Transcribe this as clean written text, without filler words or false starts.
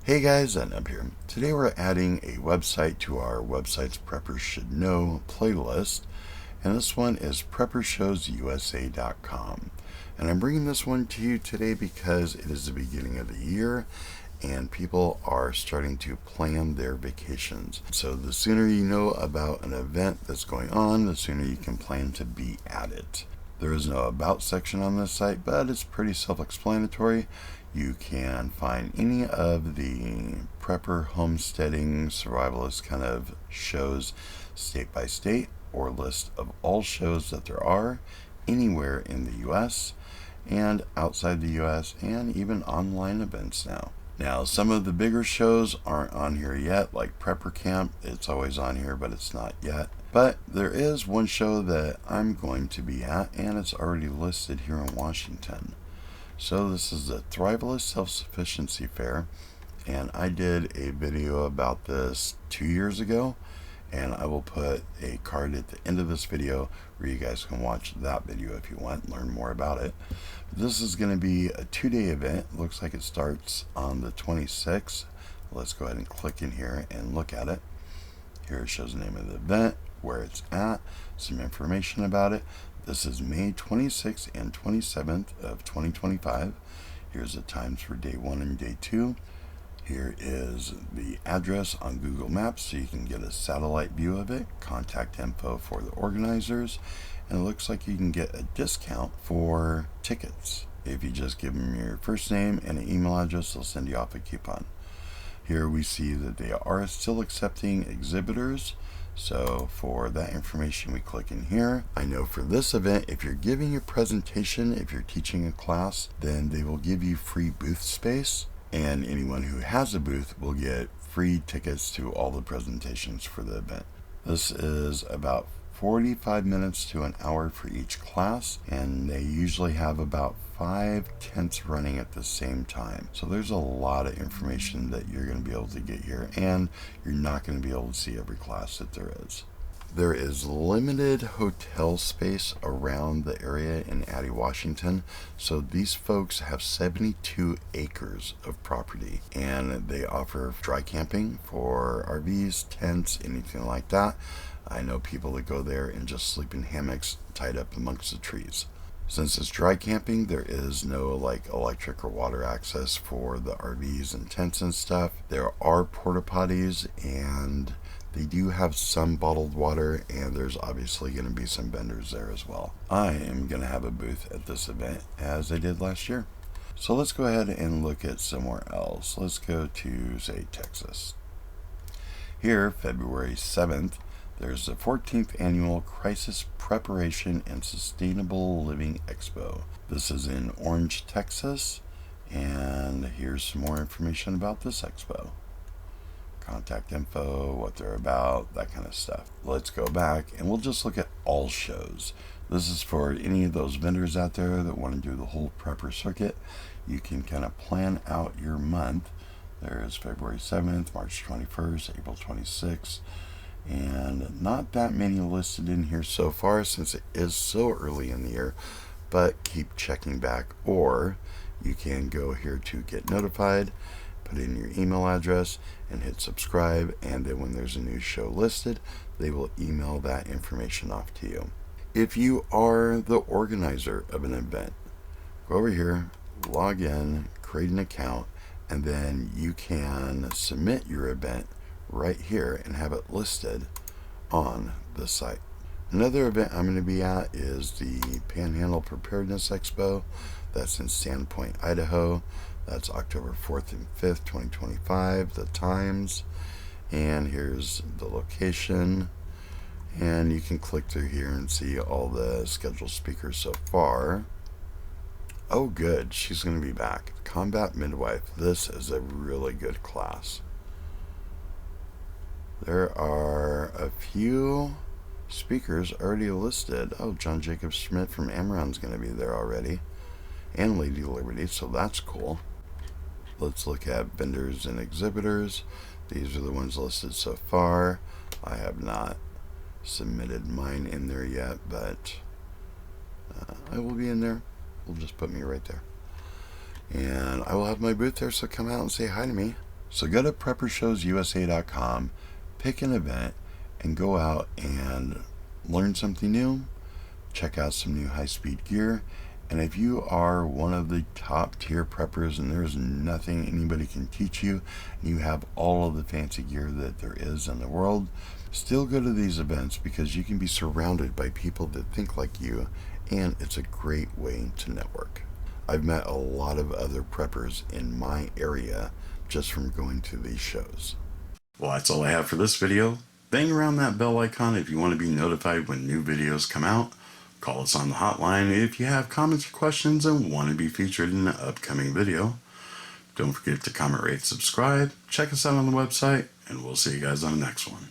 Hey guys, up here. Today we're adding a website to our Websites Preppers Should Know playlist, and this one is preppershowsusa.com. And I'm bringing this one to you today because it is the beginning of the year and people are starting to plan their vacations. So the sooner you know about an event that's going on, the sooner you can plan to be at it. There is no About section on this site, but it's pretty self-explanatory. You can find any of the prepper, homesteading, survivalist kind of shows state by state, or list of all shows that there are anywhere in the US and outside the US, and even online events now. Now, some of the bigger shows aren't on here yet, like Prepper Camp. It's always on here, but it's not yet. But there is one show that I'm going to be at, and it's already listed here in Washington. So this is the Thrival Self-Sufficiency Fair, and I did a video about this 2 years ago, and I will put a card at the end of this video where you guys can watch that video if you want and learn more about it. This is going to be a 2-day event. Looks like it starts on the 26th. Let's go ahead and click in here and look at it. Here it shows the name of the event, where it's at, some information about it. This is May 26th and 27th of 2025. Here's the times for day 1 and day 2. Here is the address on Google Maps so you can get a satellite view of it, contact info for the organizers, and it looks like you can get a discount for tickets. If you just give them your first name and an email address, they'll send you off a coupon. Here we see that they are still accepting exhibitors. So for that information, we click in here. I know for this event, if you're giving your presentation, if you're teaching a class, then they will give you free booth space, and anyone who has a booth will get free tickets to all the presentations for the event. This is about 45 minutes to an hour for each class, and they usually have about 5 tents running at the same time. So there's a lot of information that you're going to be able to get here, and you're not going to be able to see every class that there is. There is limited hotel space around the area in Addie, Washington. So these folks have 72 acres of property, and they offer dry camping for RVs, tents, anything like that. I know people that go there and just sleep in hammocks tied up amongst the trees. Since it's dry camping, there is no electric or water access for the RVs and tents and stuff. There are porta potties, and they do have some bottled water, and there's obviously going to be some vendors there as well. I am going to have a booth at this event, as I did last year. So let's go ahead and look at somewhere else. Let's go to, say, Texas. Here, February 7th, there's the 14th Annual Crisis Preparation and Sustainable Living Expo. This is in Orange, Texas, and here's some more information about this expo. Contact info, what they're about, that kind of stuff. Let's go back and we'll just look at all shows. This is for any of those vendors out there that want to do the whole prepper circuit. You can kind of plan out your month. There's February 7th, March 21st, April 26th, and not that many listed in here so far since it is so early in the year, but keep checking back, or you can go here to get notified, put in your email address and hit subscribe, and then when there's a new show listed, they will email that information off to you. If you are the organizer of an event, go over here, log in, create an account, and then you can submit your event right here and have it listed on the site. Another event I'm going to be at is the Panhandle Preparedness Expo. That's in Sandpoint, Idaho. That's October 4th and 5th, 2025, the times, and here's the location, and you can click through here and see all the scheduled speakers so far. Oh good, she's going to be back. Combat Midwife. This is a really good class. There are a few speakers already listed. Oh, John Jacob Schmidt from Amaron's going to be there already, and Lady Liberty, so that's cool. Let's look at vendors and exhibitors. These are the ones listed so far. I have not submitted mine in there yet, but I will be in there. Will just put me right there. And I will have my booth there, so come out and say hi to me. So go to preppershowsusa.com, pick an event, and go out and learn something new, check out some new high-speed gear. And if you are one of the top tier preppers and there's nothing anybody can teach you, and you have all of the fancy gear that there is in the world, still go to these events because you can be surrounded by people that think like you, and it's a great way to network. I've met a lot of other preppers in my area just from going to these shows. Well, that's all I have for this video. Bang around that bell icon if you want to be notified when new videos come out. Call us on the hotline if you have comments or questions and want to be featured in an upcoming video. Don't forget to comment, rate, subscribe, check us out on the website, and we'll see you guys on the next one.